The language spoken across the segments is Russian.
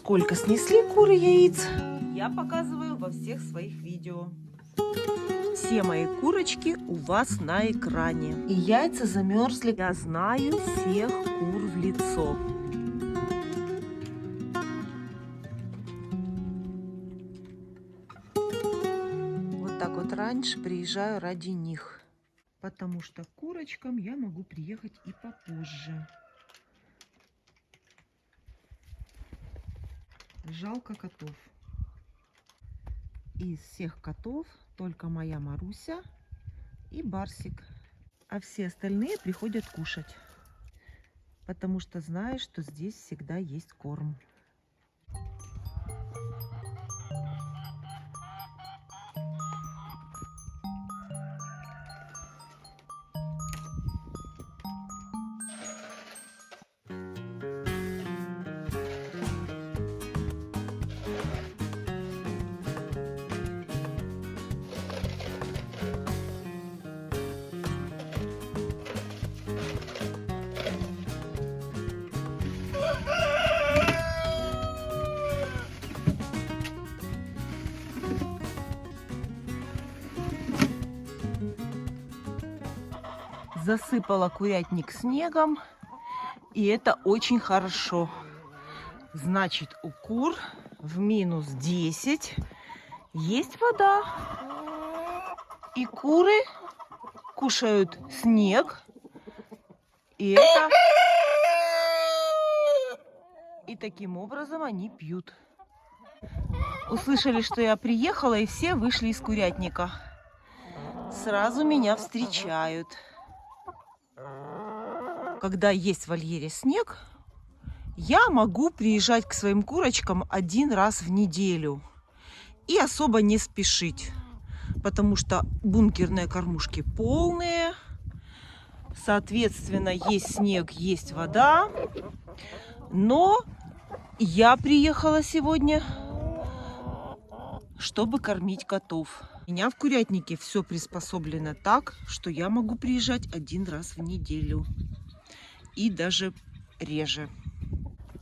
Сколько снесли куры яиц, я показываю во всех своих видео. Все мои курочки у вас на экране. И яйца замерзли. Я знаю всех кур в лицо. Вот так вот раньше приезжаю ради них. Потому что к курочкам я могу приехать и попозже. Жалко котов. Из всех котов только моя Маруся и Барсик. А все остальные приходят кушать. Потому что знаю, что здесь всегда есть корм. Засыпала курятник снегом, и это очень хорошо. Значит, у кур в минус 10 есть вода. И куры кушают снег. И таким образом они пьют. Услышали, что я приехала, и все вышли из курятника. Сразу меня встречают. Когда есть в вольере снег, я могу приезжать к своим курочкам один раз в неделю и особо не спешить, потому что бункерные кормушки полные, соответственно, есть снег, есть вода. Но я приехала сегодня, чтобы кормить котов. У меня в курятнике все приспособлено так, что я могу приезжать один раз в неделю и даже реже.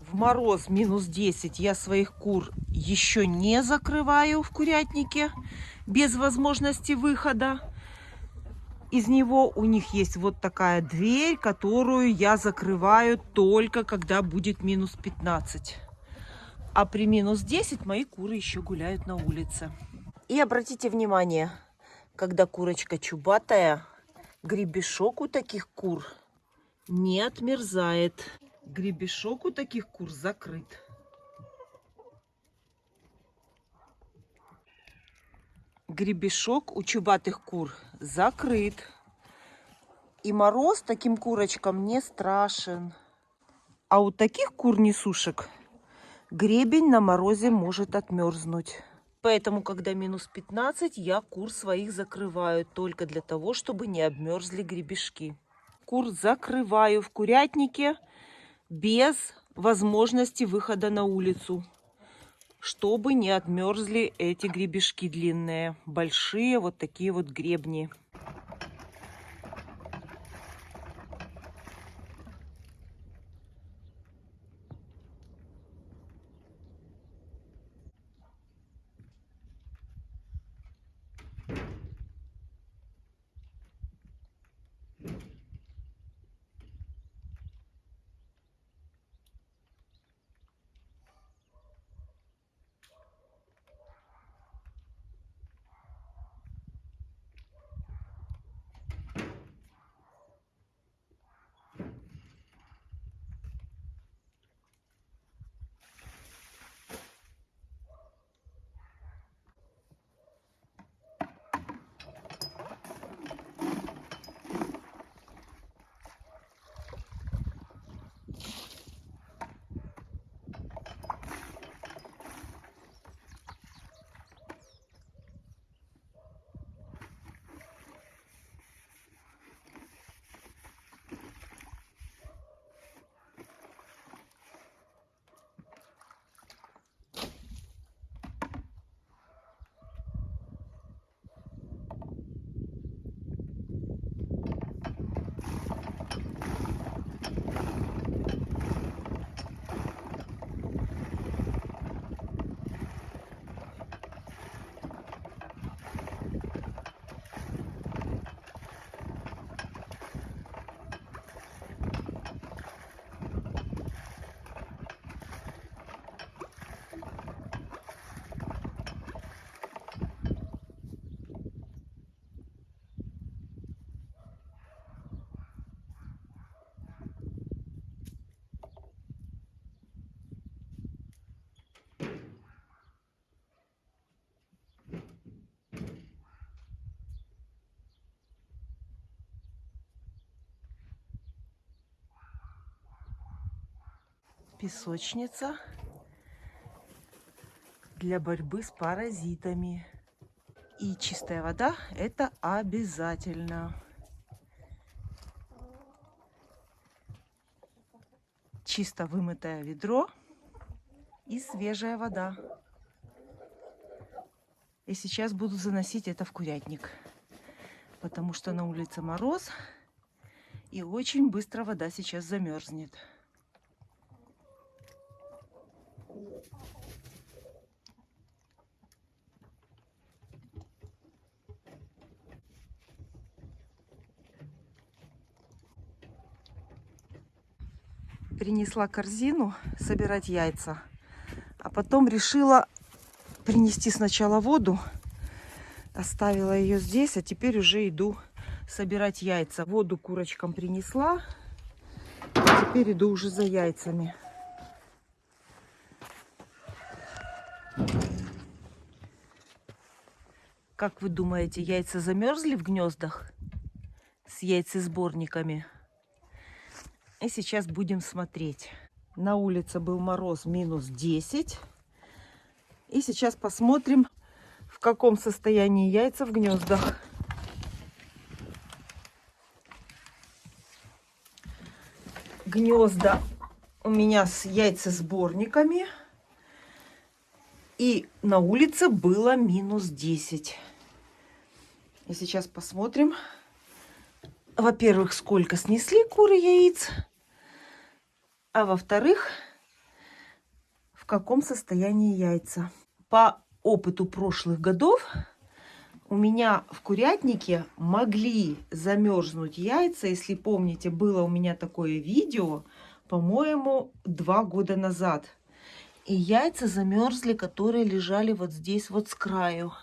В мороз минус 10 я своих кур еще не закрываю в курятнике без возможности выхода из него. У них есть вот такая дверь, которую я закрываю только когда будет минус 15. А при минус 10 мои куры еще гуляют на улице. И обратите внимание, когда курочка чубатая, гребешок у таких кур не отмерзает. Гребешок у таких кур закрыт. Гребешок у чубатых кур закрыт. И мороз таким курочкам не страшен. А у таких кур-несушек гребень на морозе может отмерзнуть. Поэтому, когда минус 15, я кур своих закрываю только для того, чтобы не обмерзли гребешки. Кур закрываю в курятнике без возможности выхода на улицу, чтобы не отмерзли эти гребешки длинные, большие вот такие вот гребни. Песочница для борьбы с паразитами. И чистая вода — это обязательно. Чисто вымытое ведро и свежая вода. И сейчас буду заносить это в курятник, потому что на улице мороз, и очень быстро вода сейчас замерзнет. Принесла корзину собирать яйца, а потом решила принести сначала воду. Оставила ее здесь, а теперь уже иду собирать яйца. Воду курочкам принесла, а теперь иду уже за яйцами. Как вы думаете, яйца замерзли в гнездах с яйцесборниками? И сейчас будем смотреть. На улице был мороз минус 10. И сейчас посмотрим, в каком состоянии яйца в гнездах. Гнезда у меня с яйцесборниками. И на улице было минус 10. И сейчас посмотрим, во-первых, сколько снесли куры яиц. А во-вторых, в каком состоянии яйца. По опыту прошлых годов у меня в курятнике могли замерзнуть яйца. Если помните, было у меня такое видео, по-моему, 2 года назад. И яйца замерзли, которые лежали вот здесь вот с краю,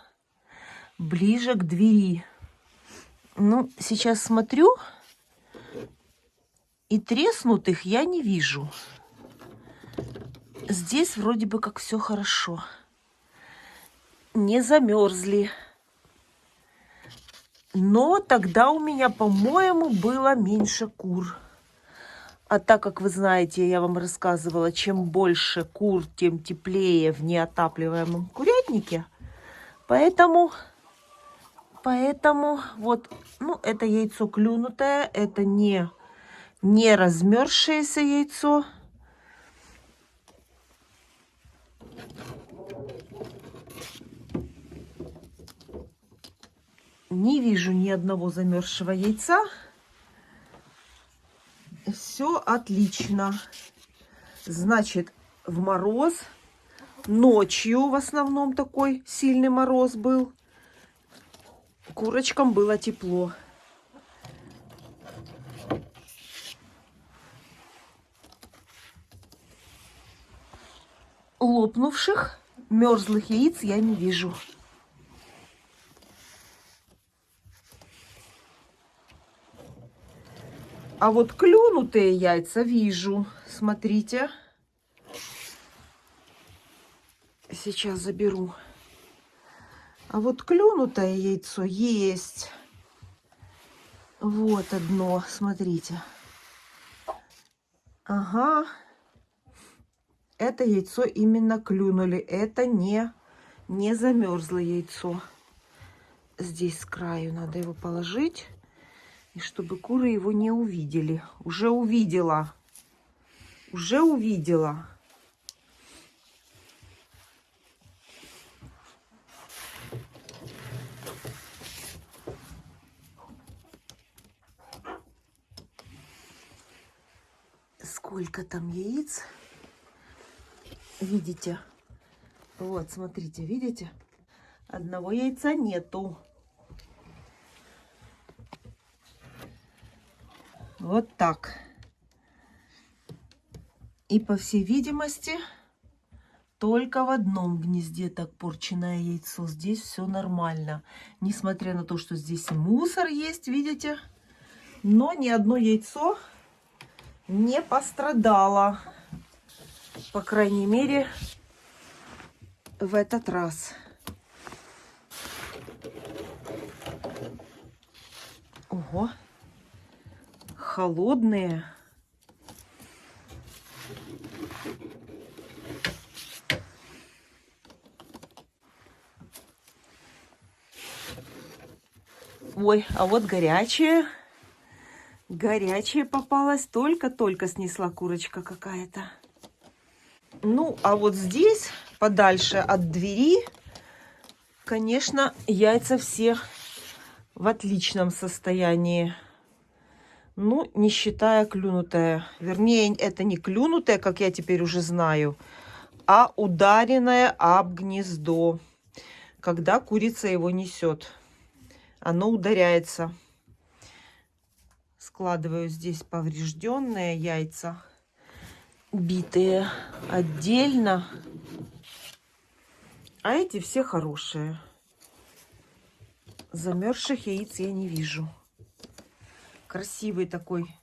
ближе к двери. Ну, сейчас смотрю, и треснутых я не вижу. Здесь вроде бы как все хорошо. Не замерзли. Но тогда у меня, по-моему, было меньше кур. А так как вы знаете, я вам рассказывала, чем больше кур, тем теплее в неотапливаемом курятнике. Поэтому вот, ну, это яйцо клюнутое, это не размерзшееся яйцо. Не вижу ни одного замерзшего яйца. Все отлично. Значит, в мороз, ночью в основном такой сильный мороз был, курочкам было тепло. Лопнувших, мерзлых яиц я не вижу. А вот клюнутые яйца вижу. Смотрите. Сейчас заберу. А вот клюнутое яйцо есть. Вот одно, смотрите. Ага. Это яйцо именно клюнули. Это не замерзлое яйцо. Здесь с краю надо его положить. И чтобы куры его не увидели. Уже увидела. Уже увидела. Сколько там яиц? Видите? Вот, смотрите, видите? Одного яйца нету. Вот так. И по всей видимости, только в одном гнезде так порченное яйцо. Здесь все нормально. Несмотря на то, что здесь и мусор есть, видите? Но ни одно яйцо не пострадало. По крайней мере, в этот раз. Ого. Холодные. Ой, а вот горячее. Горячее попалось. Только-только снесла курочка какая-то. Ну, а вот здесь, подальше от двери, конечно, яйца все в отличном состоянии. Ну, не считая клюнутая. Вернее, это не клюнутая, как я теперь уже знаю, а ударенное об гнездо. Когда курица его несет, оно ударяется. Складываю здесь поврежденные яйца, битые отдельно. А эти все хорошие. Замерзших яиц я не вижу. Красивый такой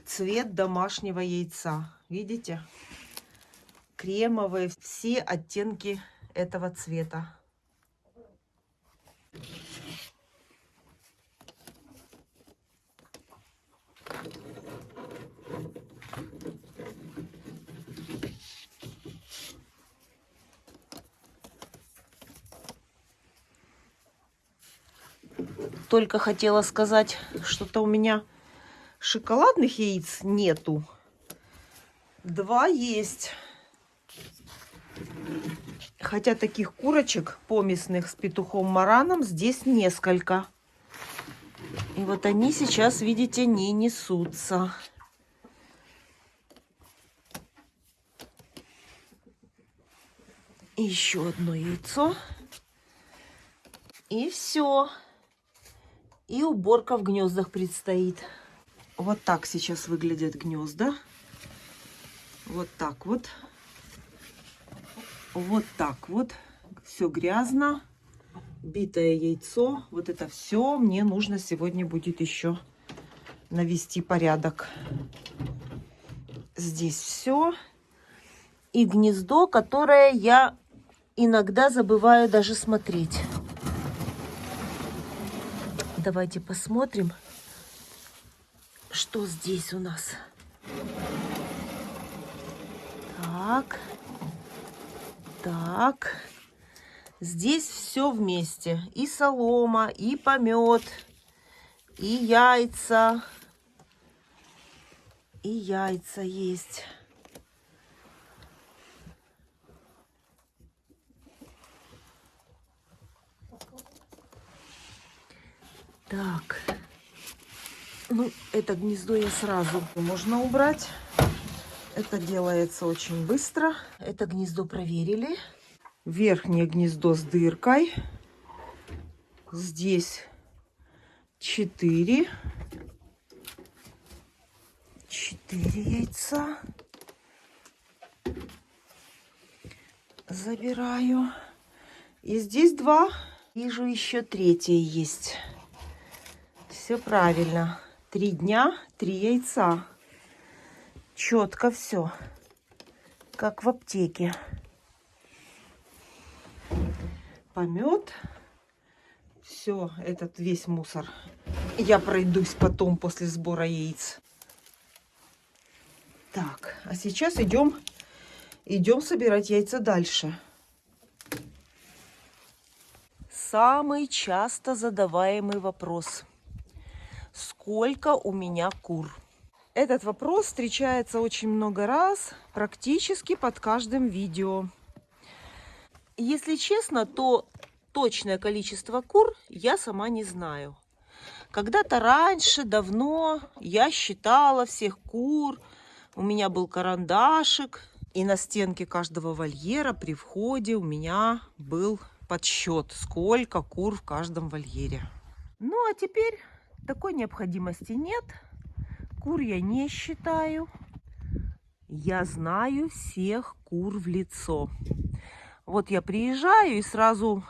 цвет домашнего яйца. Видите? Кремовые. Все оттенки этого цвета. Только хотела сказать, что-то у меня шоколадных яиц нету. 2 есть. Хотя таких курочек помесных с петухом Мараном здесь несколько. И вот они сейчас, видите, не несутся. И еще одно яйцо. И все. И уборка в гнездах предстоит. Вот так сейчас выглядят гнезда. Вот так вот. Вот так вот. Все грязно. Битое яйцо. Вот это все мне нужно сегодня будет еще навести порядок. Здесь все. И гнездо, которое я иногда забываю даже смотреть. Давайте посмотрим, что здесь у нас. Так. Так. Здесь все вместе. И солома, и помет, и яйца. И яйца есть. Так. Ну, это гнездо я сразу можно убрать. Это делается очень быстро. Это гнездо проверили. Верхнее гнездо с дыркой. Здесь 4 яйца. Забираю. И здесь 2. Вижу, еще 3 есть. Все правильно. 3 дня, 3 яйца. Четко все. Как в аптеке. Помет. Все, этот весь мусор. Я пройдусь потом после сбора яиц. Так, а сейчас идем собирать яйца дальше. Самый часто задаваемый вопрос. Сколько у меня кур? Этот вопрос встречается очень много раз, практически под каждым видео. Если честно, то точное количество кур я сама не знаю. Когда-то раньше, давно, я считала всех кур. У меня был карандашик, и на стенке каждого вольера при входе у меня был подсчет, сколько кур в каждом вольере. Ну, а теперь такой необходимости нет. Кур я не считаю. Я знаю всех кур в лицо. Вот я приезжаю и сразу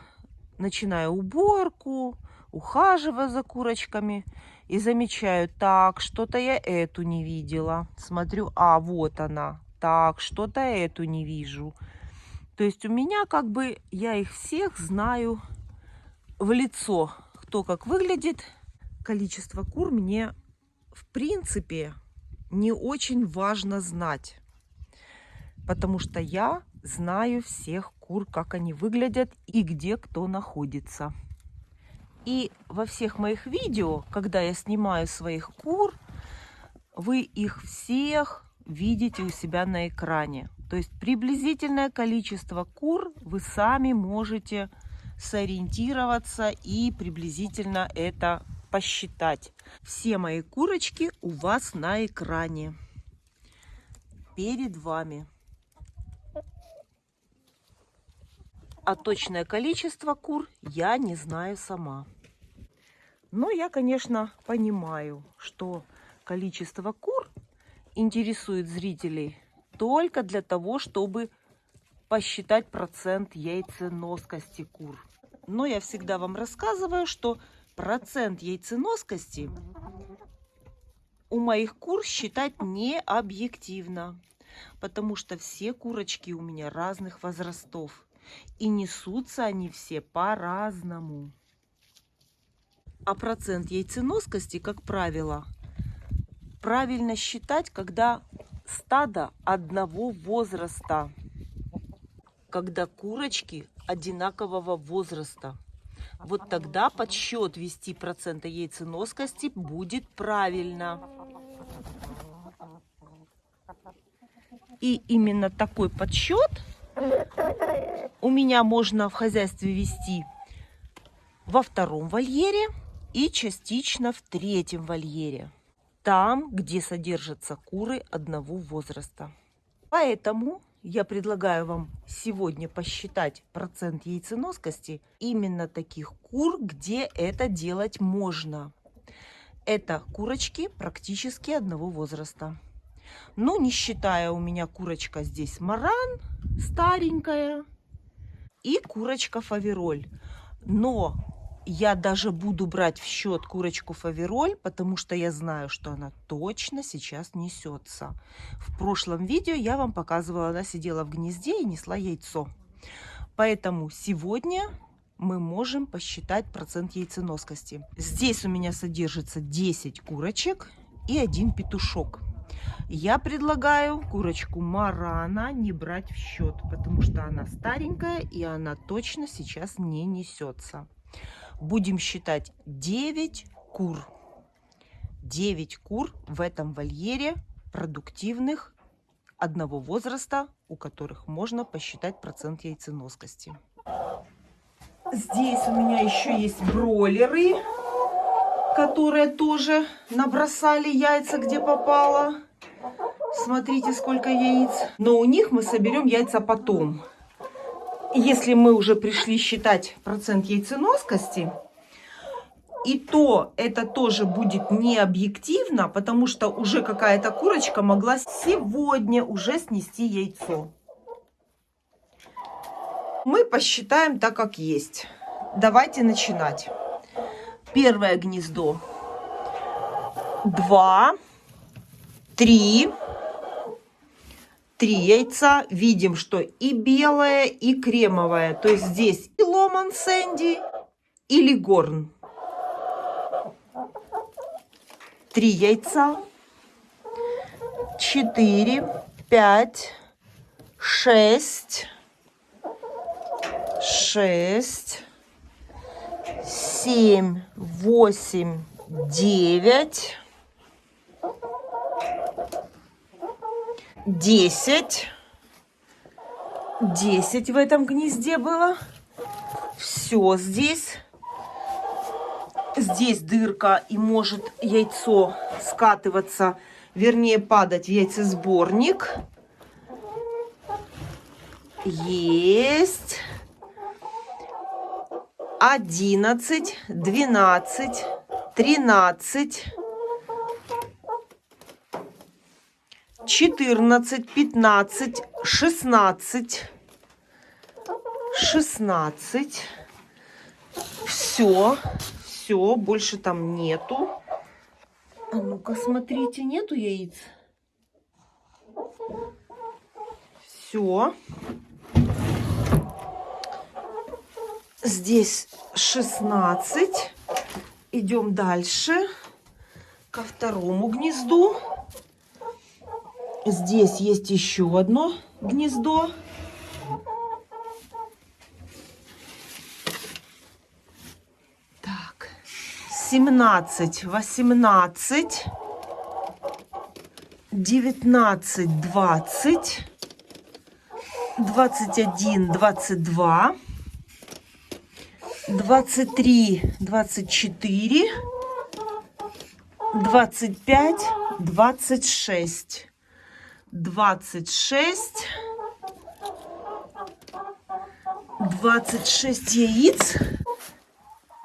начинаю уборку, ухаживаю за курочками и замечаю, так, что-то я эту не видела. Смотрю, а вот она. Так, что-то эту не вижу. То есть у меня как бы, я их всех знаю в лицо, кто как выглядит. Количество кур мне, в принципе, не очень важно знать, потому что я знаю всех кур, как они выглядят и где кто находится. И во всех моих видео, когда я снимаю своих кур, вы их всех видите у себя на экране. То есть приблизительное количество кур вы сами можете сориентироваться и приблизительно это посчитать. Все мои курочки у вас на экране. Перед вами. А точное количество кур я не знаю сама. Но я, конечно, понимаю, что количество кур интересует зрителей только для того, чтобы посчитать процент яйценоскости кур. Но я всегда вам рассказываю, что процент яйценоскости у моих кур считать не объективно, потому что все курочки у меня разных возрастов, и несутся они все по-разному. А процент яйценоскости, как правило, правильно считать, когда стадо одного возраста, когда курочки одинакового возраста. Вот тогда подсчет вести процента яйценоскости будет правильно. И именно такой подсчет у меня можно в хозяйстве вести во втором вольере и частично в третьем вольере. Там, где содержатся куры одного возраста. Поэтому я предлагаю вам сегодня посчитать процент яйценоскости именно таких кур, где это делать можно. Это курочки практически одного возраста. Но не считая, у меня курочка здесь маран, старенькая, и курочка фавероль. Но я даже буду брать в счет курочку фавероль, потому что я знаю, что она точно сейчас несется. В прошлом видео я вам показывала, она сидела в гнезде и несла яйцо. Поэтому сегодня мы можем посчитать процент яйценоскости. Здесь у меня содержится 10 курочек и 1 петушок. Я предлагаю курочку марана не брать в счет, потому что она старенькая и она точно сейчас не несется. Будем считать 9 кур. 9 кур в этом вольере продуктивных одного возраста, у которых можно посчитать процент яйценоскости. Здесь у меня еще есть бройлеры, которые тоже набросали яйца, где попало. Смотрите, сколько яиц. Но у них мы соберем яйца потом. Если мы уже пришли считать процент яйценоскости, и то это тоже будет не объективно, потому что уже какая-то курочка могла сегодня уже снести яйцо. Мы посчитаем так, как есть. Давайте начинать. Первое гнездо. 2, 3. 3 яйца. Видим, что и белое, и кремовое. То есть здесь и ломан Сэнди, и легорн. 3 яйца. 4, 5, 6, 7, 8, 9. 10 в этом гнезде было. Все здесь. Здесь дырка, и может яйцо скатываться, вернее падать в яйцесборник. Есть. 11, 12, 13, 14, 15, 16, 16. Все, больше там нету. А ну-ка, смотрите, нету яиц. Все. Здесь 16. Идем дальше ко второму гнезду. Здесь есть еще одно гнездо. Так. 17, 18, 19, 20, 21, 22, 23, 24, 25, 26, 26, 26 яиц.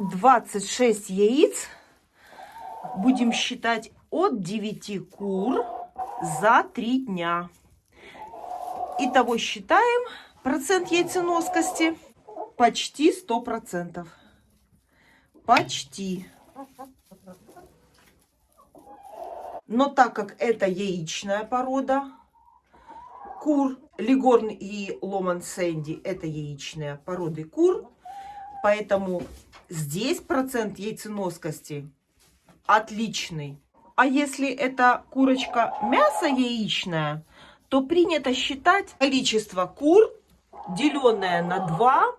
26 яиц будем считать от 9 кур за 3 дня. Итого считаем процент яйценоскости почти 100%. Почти. Но так как это яичная порода, кур Лигорн и Ломан Сэнди это яичные породы кур, поэтому здесь процент яйценоскости отличный. А если это курочка мясо яичное, то принято считать количество кур, деленное на 2,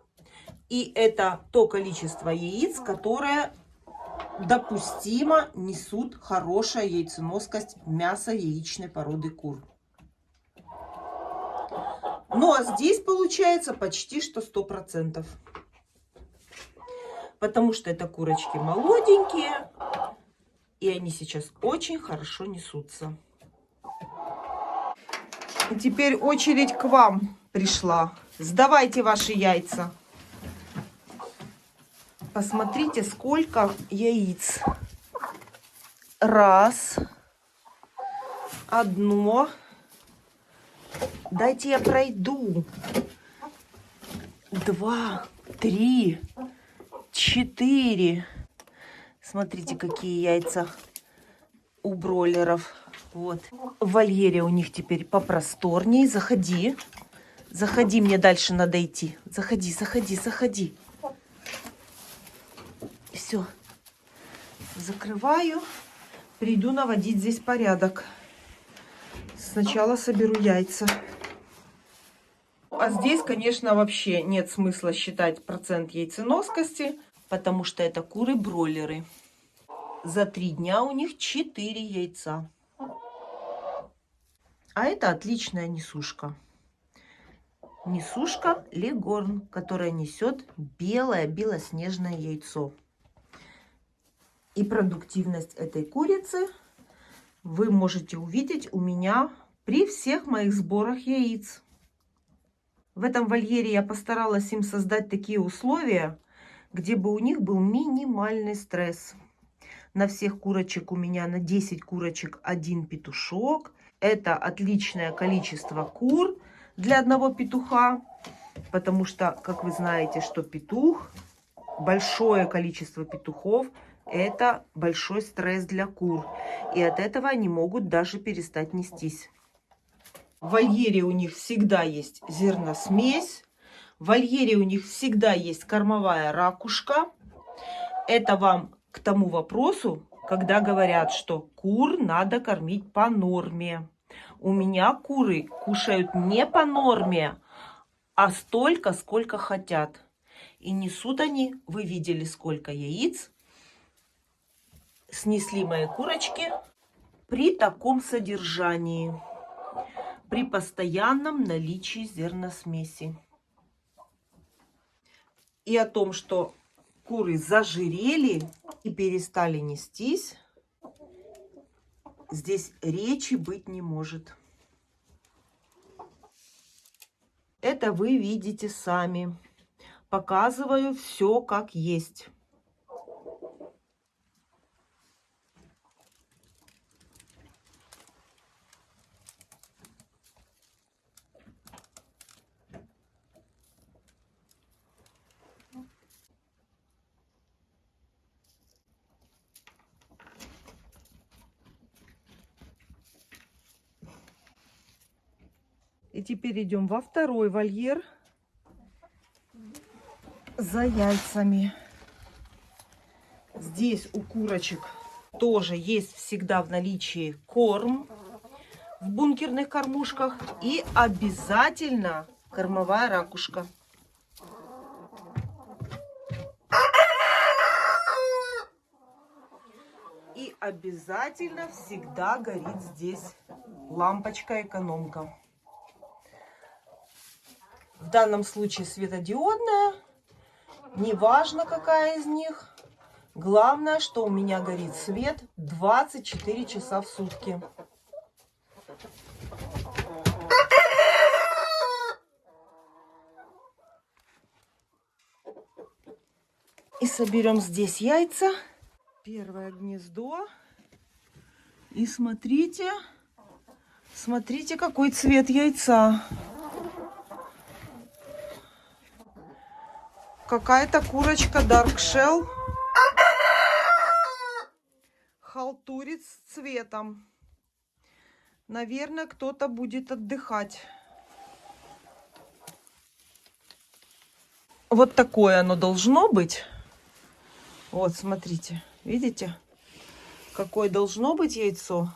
и это то количество яиц, которое допустимо несут хорошая яйценоскость мяса яичной породы кур. Ну а здесь получается почти что 100%. Потому что это курочки молоденькие, и они сейчас очень хорошо несутся. И теперь очередь к вам пришла. Сдавайте ваши яйца. Посмотрите, сколько яиц. Раз. Одно. Дайте я пройду. 2, 3, 4. Смотрите, какие яйца у бройлеров. Вот. В вольере у них теперь попросторнее. Заходи. Заходи, мне дальше надо идти. Заходи, заходи, заходи. Все. Закрываю. Приду наводить здесь порядок. Сначала соберу яйца. А здесь, конечно, вообще нет смысла считать процент яйценоскости, потому что это куры-бройлеры. За 3 дня у них 4 яйца. А это отличная несушка. Несушка Лигорн, которая несет белое белоснежное яйцо. И продуктивность этой курицы вы можете увидеть у меня при всех моих сборах яиц. В этом вольере я постаралась им создать такие условия, где бы у них был минимальный стресс. На всех курочек у меня на 10 курочек 1 петушок. Это отличное количество кур для одного петуха, потому что, как вы знаете, что петух, большое количество петухов, это большой стресс для кур. И от этого они могут даже перестать нестись. В вольере у них всегда есть зерносмесь. В вольере у них всегда есть кормовая ракушка. Это вам к тому вопросу, когда говорят, что кур надо кормить по норме. У меня куры кушают не по норме, а столько, сколько хотят. И несут они, вы видели, сколько яиц снесли мои курочки при таком содержании, при постоянном наличии зерносмеси. И о том, что куры зажирели и перестали нестись, здесь речи быть не может. Это вы видите сами. Показываю все как есть. И теперь идем во второй вольер за яйцами. Здесь у курочек тоже есть всегда в наличии корм в бункерных кормушках и обязательно кормовая ракушка. обязательно всегда горит здесь лампочка-экономка. В данном случае светодиодная. Неважно, какая из них. Главное, что у меня горит свет 24 часа в сутки. И соберем здесь яйца. Первое гнездо. И смотрите, смотрите, какой цвет яйца. Какая-то курочка Dark Shell халтурит с цветом. Наверное, кто-то будет отдыхать. Вот такое оно должно быть. Вот, смотрите, видите, какое должно быть яйцо.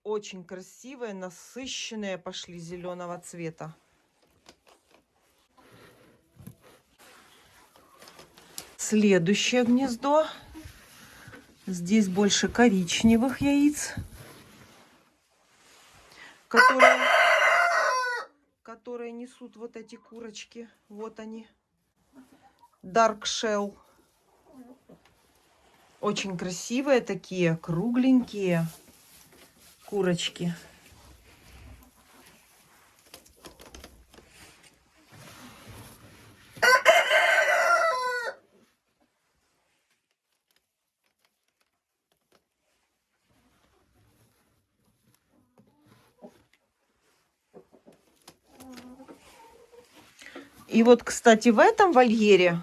Очень красивые, насыщенные пошли зеленого цвета. Следующее гнездо. Здесь больше коричневых яиц, которые несут вот эти курочки. Вот они. Dark Shell. Очень красивые такие, кругленькие курочки. И вот, кстати, в этом вольере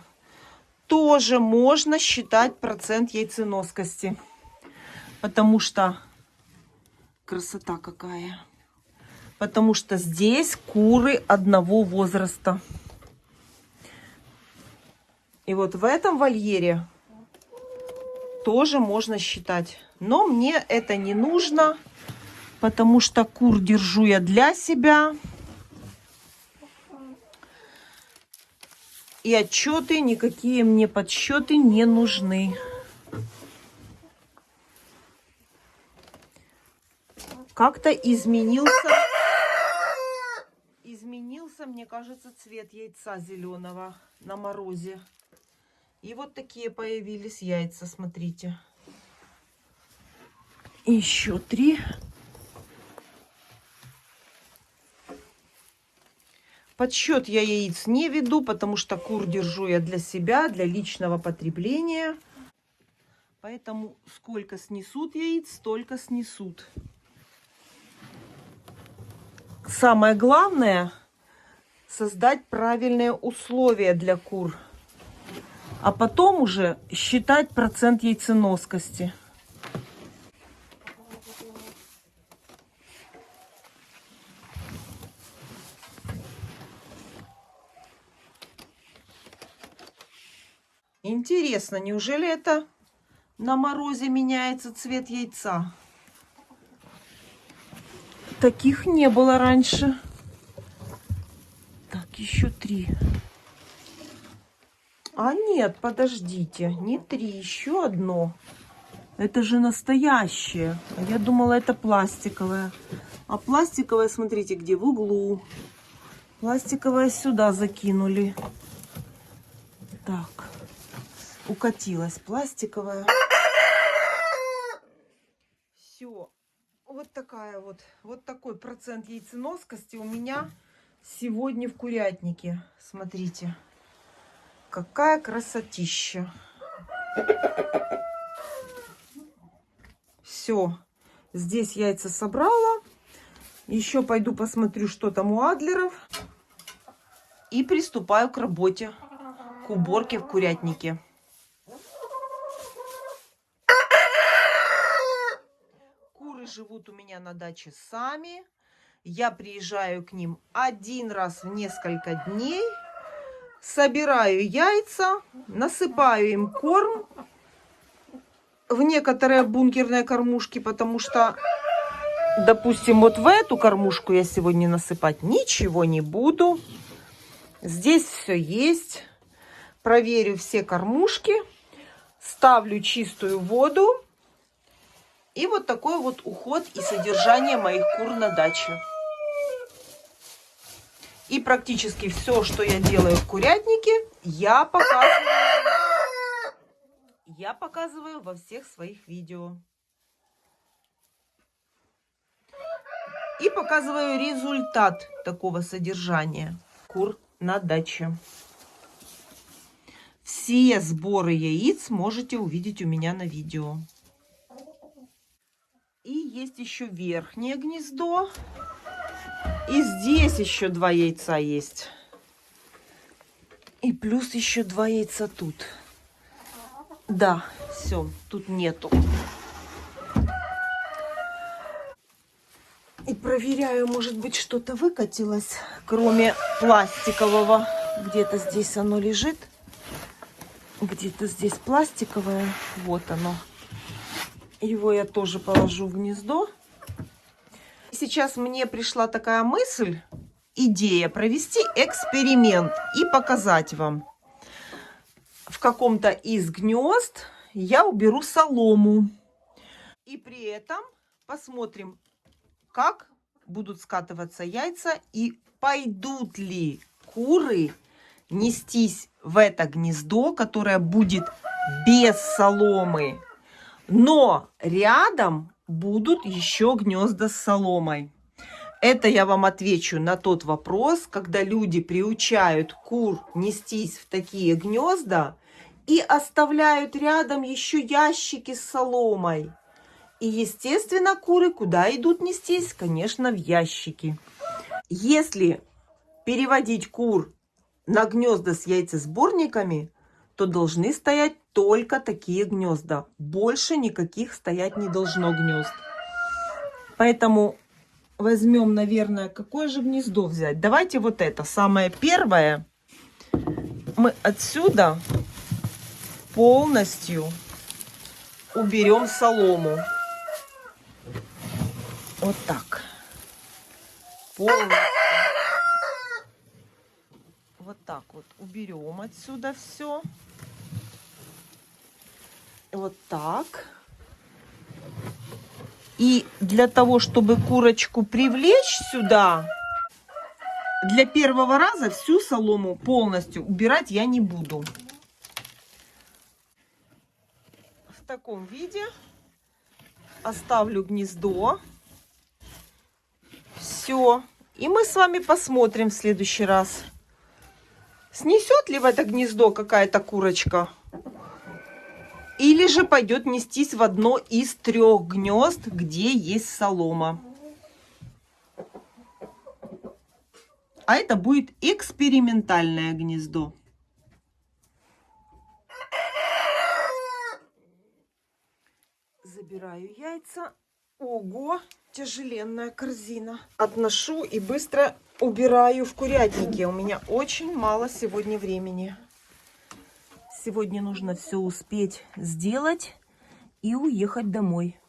тоже можно считать процент яйценоскости. Потому что... Красота какая. Потому что здесь куры одного возраста. И вот в этом вольере тоже можно считать. Но мне это не нужно, потому что кур держу я для себя. И отчеты, никакие мне подсчеты не нужны. Как-то изменился, мне кажется, цвет яйца зеленого на морозе. И вот такие появились яйца, смотрите. Еще 3. Подсчет я яиц не веду, потому что кур держу я для себя, для личного потребления. Поэтому сколько снесут яиц, столько снесут. Самое главное — создать правильные условия для кур. А потом уже считать процент яйценоскости. Интересно, неужели это на морозе меняется цвет яйца? Таких не было раньше. Так, еще 3. А нет, подождите, не 3, еще одно. Это же настоящее. А я думала, это пластиковое. А пластиковое, смотрите, где? В углу. Пластиковое сюда закинули. Так. Укатилась пластиковая. Все. Вот такая вот такой процент яйценоскости у меня сегодня в курятнике. Смотрите. Какая красотища. Все. Здесь яйца собрала. Еще пойду посмотрю, что там у адлеров. И приступаю к работе. К уборке в курятнике. Живут у меня на даче сами. Я приезжаю к ним 1 раз в несколько дней. Собираю яйца, насыпаю им корм в некоторые бункерные кормушки, потому что, допустим, вот в эту кормушку я сегодня насыпать ничего не буду. Здесь все есть. Проверю все кормушки. ставлю чистую воду. И вот такой вот уход и содержание моих кур на даче. И практически все, что я делаю в курятнике, я показываю во всех своих видео. И показываю результат такого содержания кур на даче. Все сборы яиц можете увидеть у меня на видео. И есть еще верхнее гнездо. И здесь еще 2 яйца есть. И плюс еще 2 яйца тут. Да, все, тут нету. И проверяю, может быть, что-то выкатилось, кроме пластикового. Где-то здесь оно лежит. Где-то здесь пластиковое. Вот оно. Его я тоже положу в гнездо. Сейчас мне пришла такая мысль, идея провести эксперимент и показать вам. В каком-то из гнезд я уберу солому. И при этом посмотрим, как будут скатываться яйца и пойдут ли куры нестись в это гнездо, которое будет без соломы. Но рядом будут еще гнезда с соломой. Это я вам отвечу на тот вопрос, когда люди приучают кур нестись в такие гнезда и оставляют рядом еще ящики с соломой. И, естественно, куры куда идут нестись? Конечно, в ящики. Если переводить кур на гнезда с яйцесборниками, то должны стоять только такие гнезда. Больше никаких стоять не должно гнезд. Поэтому возьмем, наверное, какое же гнездо взять? Давайте вот это, самое первое. Мы отсюда полностью уберем солому. Вот так. Полностью. Вот так вот уберем отсюда все. Вот так. И для того, чтобы курочку привлечь сюда, для первого раза всю солому полностью убирать я не буду. В таком виде оставлю гнездо. Все. И мы с вами посмотрим в следующий раз, снесет ли в это гнездо какая-то курочка, или же пойдет нестись в одно из 3 гнезд, где есть солома. А это будет экспериментальное гнездо. Забираю яйца. Ого, тяжеленная корзина. Отношу и быстро убираю в курятнике. У меня очень мало сегодня времени. Сегодня нужно все успеть сделать и уехать домой.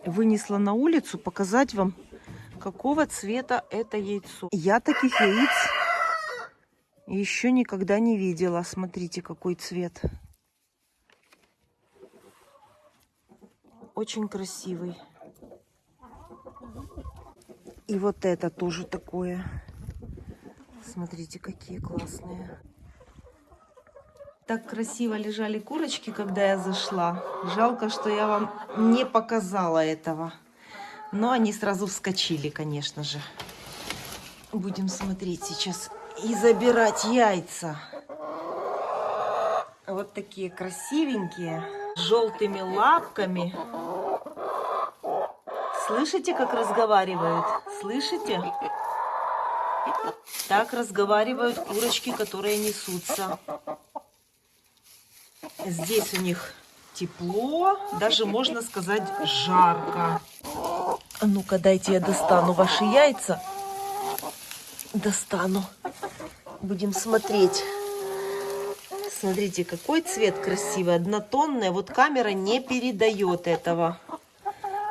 Вынесла на улицу показать вам, какого цвета это яйцо. Я таких яиц еще никогда не видела. Смотрите, какой цвет. Очень красивый. И вот это тоже такое. Смотрите, какие классные. Так красиво лежали курочки, когда я зашла. Жалко, что я вам не показала этого. Но они сразу вскочили, конечно же. Будем смотреть сейчас и забирать яйца. Вот такие красивенькие, с желтыми лапками. Слышите, как разговаривают? Слышите? Так разговаривают курочки, которые несутся. Здесь у них тепло, даже можно сказать жарко. А ну-ка, дайте я достану ваши яйца. Достану. Будем смотреть. Смотрите, какой цвет красивый, однотонный. Вот камера не передает этого.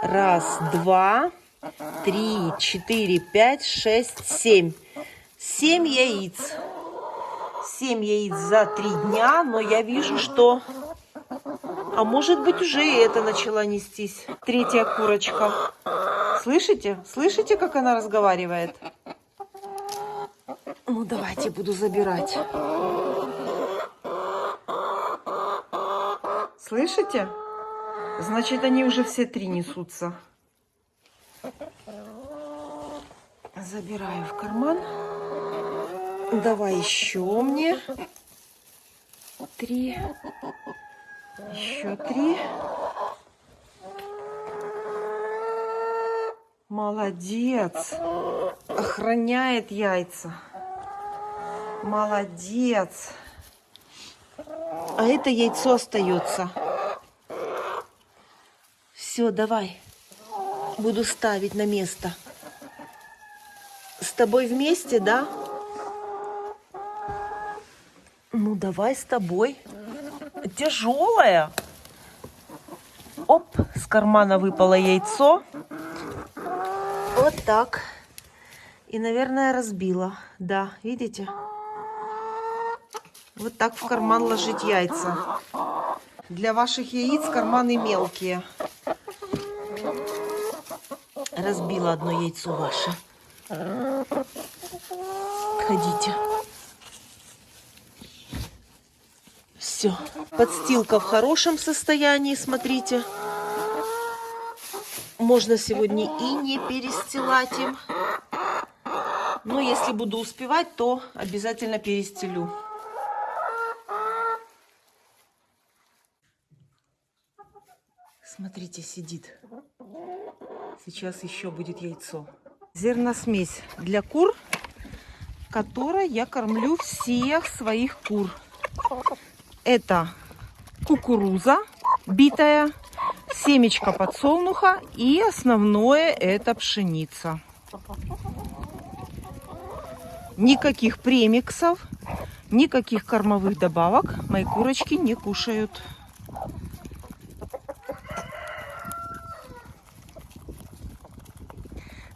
1, 2, 3, 4, 5, 6, 7. 7 яиц. 7 яиц за 3 дня, но я вижу, что... А может быть, уже и это начала нестись. Третья курочка. Слышите? Слышите, как она разговаривает? Ну, давайте буду забирать. Слышите? Значит, они уже все 3 несутся. Забираю в карман. Давай еще мне 3. Еще 3. Молодец. Охраняет яйца. Молодец. А это яйцо остается. Все, давай. Буду ставить на место. С тобой вместе, да? Ну, давай с тобой. Тяжелая. Оп, с кармана выпало яйцо. Вот так. И, наверное, разбила. Да, видите? Вот так в карман ложить яйца. Для ваших яиц карманы мелкие. Разбила одно яйцо ваше. Ходите. Все. Подстилка в хорошем состоянии, смотрите. Можно сегодня и не перестилать им. Но если буду успевать, то обязательно перестелю. Смотрите, сидит. Сейчас еще будет яйцо. Зерносмесь для кур, которой я кормлю всех своих кур. Это кукуруза битая, семечко подсолнуха и основное это пшеница. Никаких премиксов, никаких кормовых добавок мои курочки не кушают.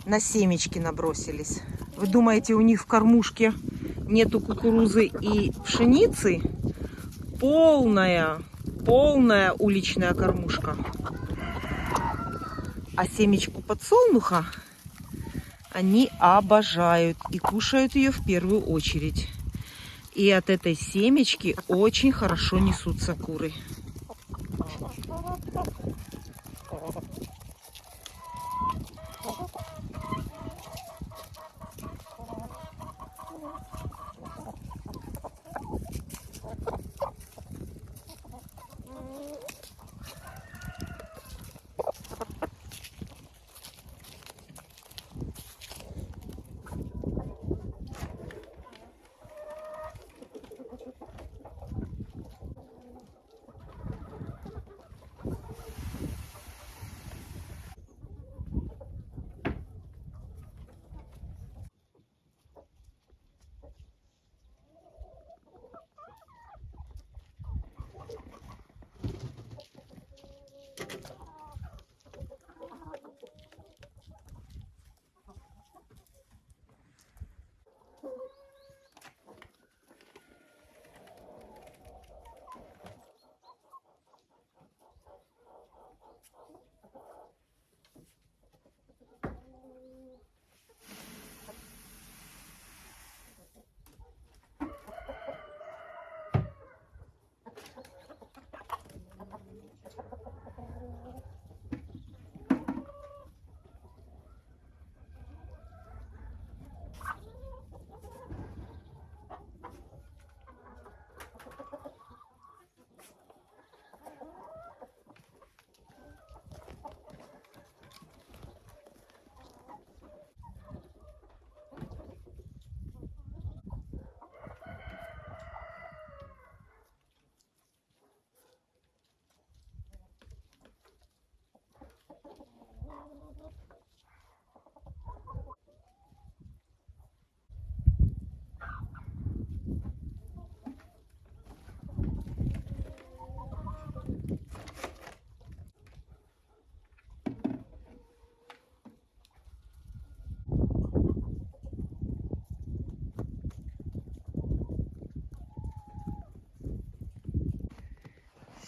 На семечки набросились. Вы думаете, у них в кормушке нету кукурузы и пшеницы? Полная уличная кормушка. А семечку подсолнуха они обожают и кушают ее в первую очередь. И от этой семечки очень хорошо несутся куры.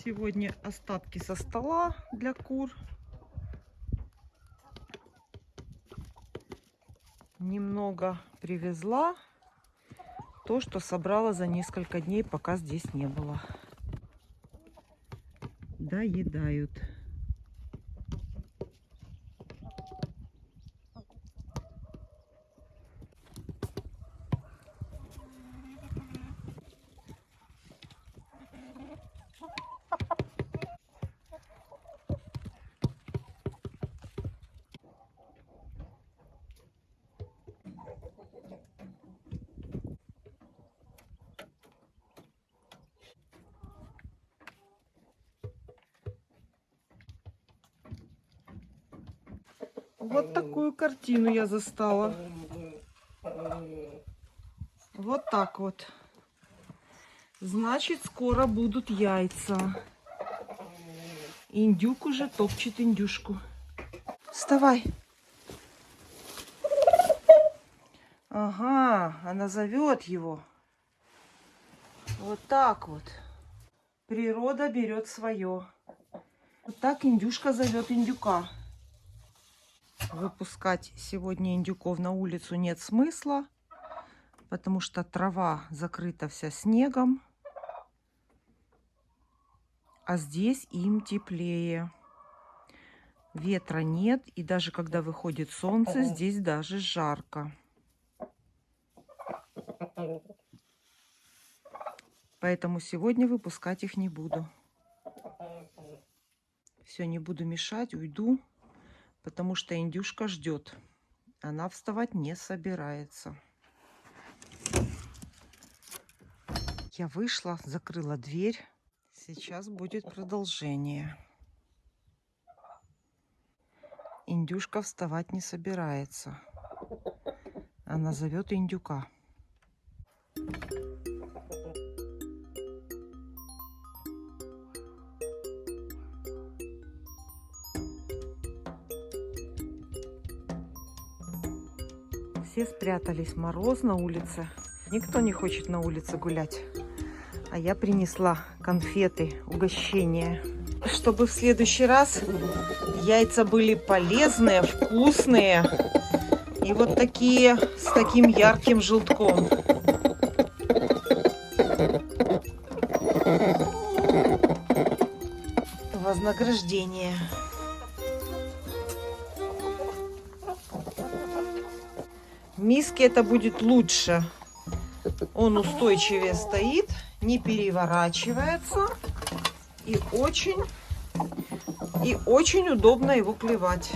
Сегодня остатки со стола для кур. Немного привезла. То, что собрала за несколько дней, пока здесь не было. Доедают. Вот такую картину я застала. Вот так вот. Значит, скоро будут яйца. Индюк уже топчет индюшку. Вставай. Ага, она зовет его. Вот так вот. Природа берет свое. Вот так индюшка зовет индюка. Выпускать сегодня индюков на улицу нет смысла, потому что трава закрыта вся снегом, а здесь им теплее. Ветра нет, и даже когда выходит солнце, здесь даже жарко. Поэтому сегодня выпускать их не буду. Все, не буду мешать, уйду, потому что индюшка ждет. Она вставать не собирается. Я вышла, закрыла дверь. Сейчас будет продолжение. Индюшка вставать не собирается. Она зовет индюка. Все спрятались, мороз на улице. Никто не хочет на улице гулять. А я принесла конфеты, угощения. Чтобы в следующий раз яйца были полезные, вкусные. И вот такие, с таким ярким желтком. Вознаграждение. В миске это будет лучше. Он устойчивее стоит, не переворачивается. И очень удобно его клевать.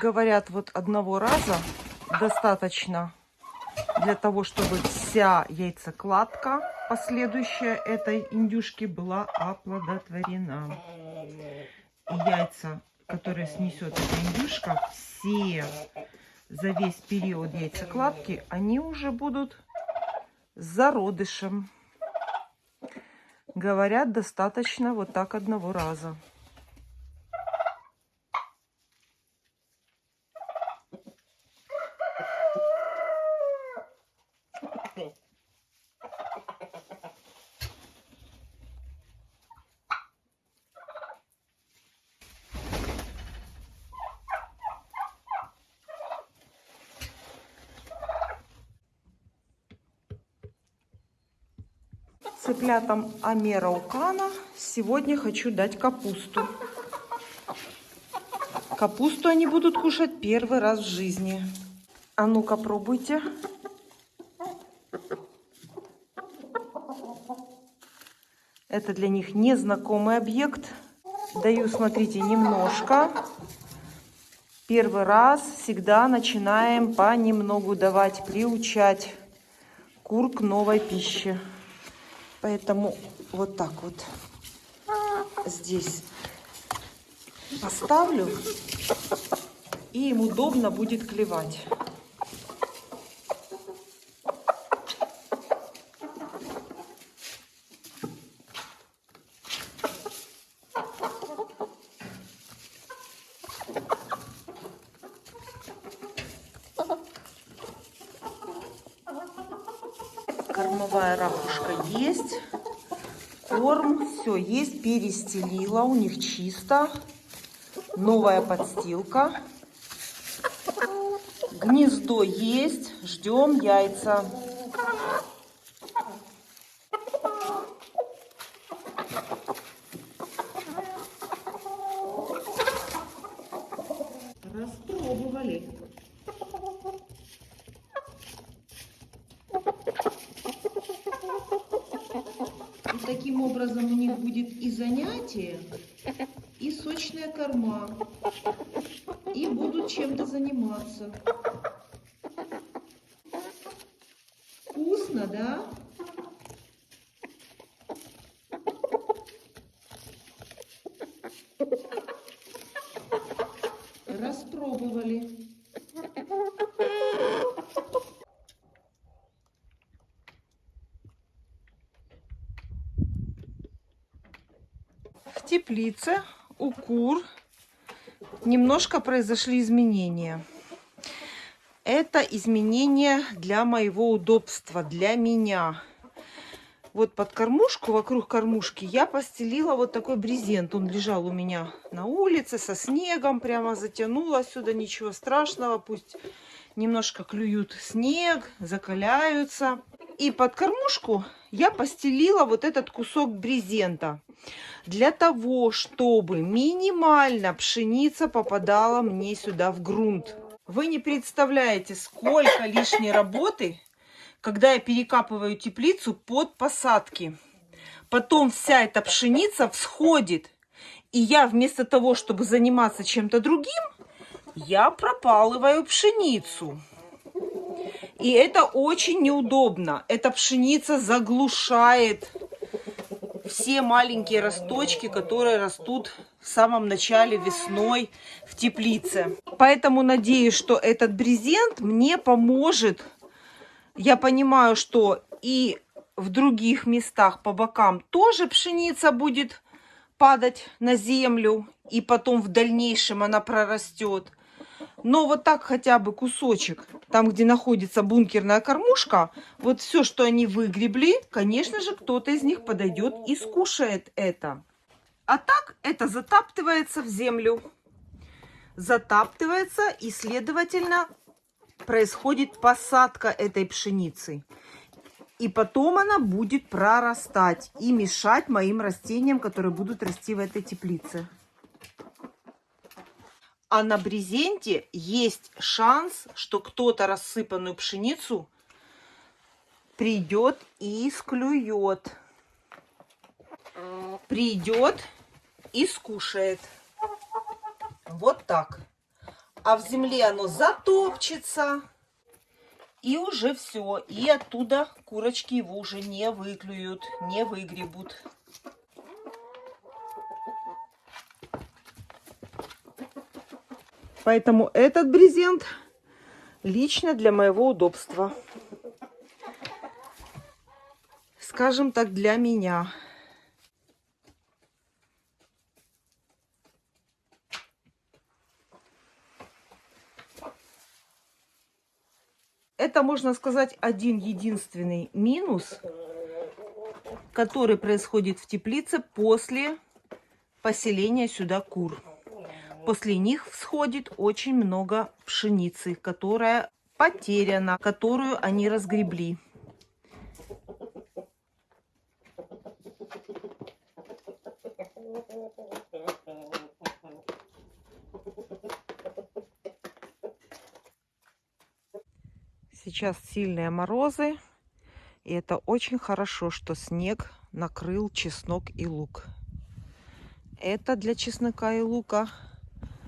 говорят, вот одного раза достаточно для того, чтобы вся яйцекладка последующая этой индюшки была оплодотворена. И яйца, которые снесет эта индюшка, все за весь период яйцекладки, они уже будут с зародышем. Говорят, достаточно вот так одного раза. Цыплятам Амераукана сегодня хочу дать капусту. Капусту они будут кушать первый раз в жизни. А ну-ка, пробуйте. Это для них незнакомый объект. Даю, смотрите, немножко. Первый раз всегда начинаем понемногу давать, приучать кур к новой пище. Поэтому вот так вот здесь поставлю, и им удобно будет клевать. Кормовая ракушка есть, корм, все есть, перестелила, у них чисто, новая подстилка, гнездо есть, ждем яйца. Распробовали. И таким образом у них будет и занятие, и сочная корма, и будут чем-то заниматься. Вкусно, да? Распробовали. В теплице у кур немножко произошли изменения. Это изменения для моего удобства, для меня. Вот под кормушку, вокруг кормушки я постелила вот такой брезент. Он лежал у меня на улице со снегом, прямо затянула сюда, ничего страшного. Пусть немножко клюют снег, закаляются. И под кормушку я постелила вот этот кусок брезента. Для того, чтобы минимально пшеница попадала мне сюда в грунт. Вы не представляете, сколько лишней работы, когда я перекапываю теплицу под посадки. Потом вся эта пшеница всходит. И я вместо того, чтобы заниматься чем-то другим, я пропалываю пшеницу. И это очень неудобно. Эта пшеница заглушает все маленькие росточки, которые растут в самом начале весной в теплице. Поэтому надеюсь, что этот брезент мне поможет. Я понимаю, что и в других местах по бокам тоже пшеница будет падать на землю, и потом в дальнейшем она прорастет. Но вот так хотя бы кусочек, там, где находится бункерная кормушка, вот все, что они выгребли, конечно же, кто-то из них подойдет и скушает это. А так это затаптывается в землю. Затаптывается, и, следовательно, происходит посадка этой пшеницы. И потом она будет прорастать и мешать моим растениям, которые будут расти в этой теплице. А на брезенте есть шанс, что кто-то рассыпанную пшеницу придет и склюет. Придет и скушает. Вот так. а в земле оно затопчется. И уже все. И оттуда курочки его уже не выклюют, не выгребут. Поэтому этот брезент лично для моего удобства. Скажем так, для меня. Это, можно сказать, один единственный минус, который происходит в теплице после поселения сюда кур. После них всходит очень много пшеницы, которая потеряна, которую они разгребли. Сейчас сильные морозы, и это очень хорошо, что снег накрыл чеснок и лук. Это для чеснока и лука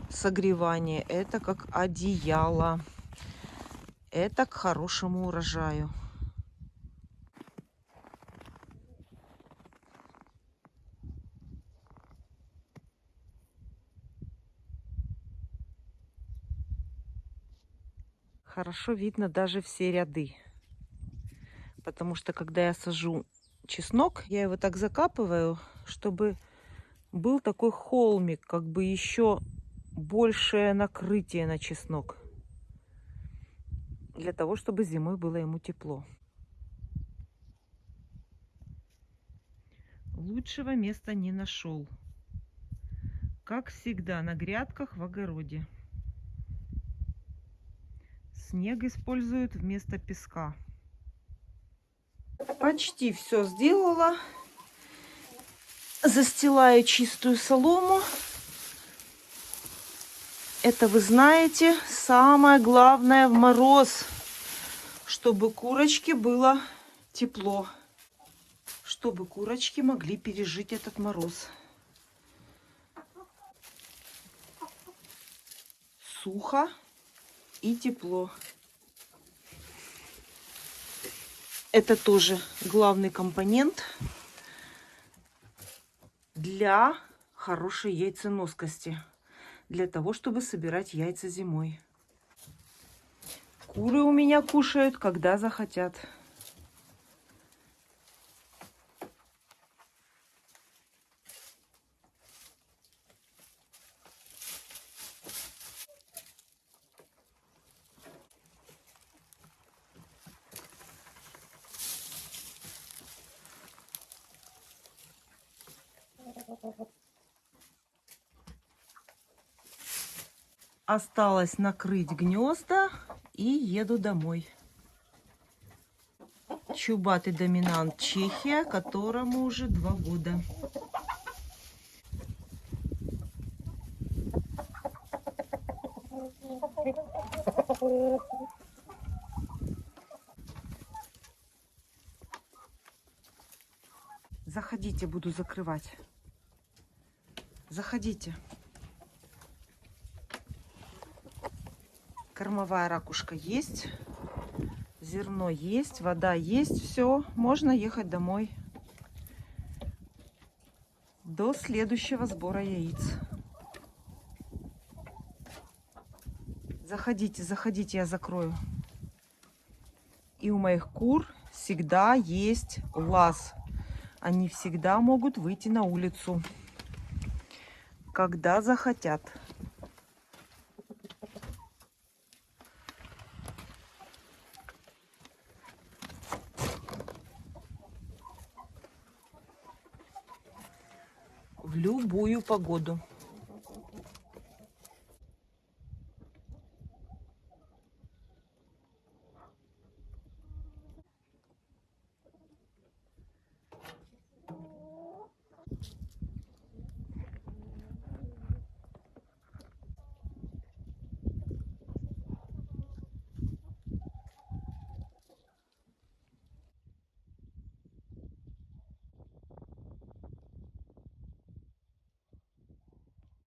согревание, это как одеяло, это к хорошему урожаю. Хорошо видно даже все ряды, потому что когда я сажу чеснок, я его так закапываю, чтобы был такой холмик, как бы еще большее накрытие на чеснок, для того, чтобы зимой было ему тепло. Лучшего места не нашел. Как всегда, на грядках в огороде. Снег используют вместо песка. Почти все сделала. Застилаю чистую солому. Это, вы знаете, самое главное в мороз, чтобы курочке было тепло, чтобы курочки могли пережить этот мороз. Сухо и тепло. Это тоже главный компонент для хорошей яйценоскости, для того, чтобы собирать яйца зимой. Куры у меня кушают, когда захотят. Осталось накрыть гнезда и еду домой. Чубатый доминант Чехия, которому уже 2 года. Заходите, буду закрывать. Заходите. Кормовая ракушка есть, зерно есть, вода есть, все, можно ехать домой до следующего сбора яиц. Заходите, заходите, я закрою. И у моих кур всегда есть лаз. Они всегда могут выйти на улицу, когда захотят. В любую погоду.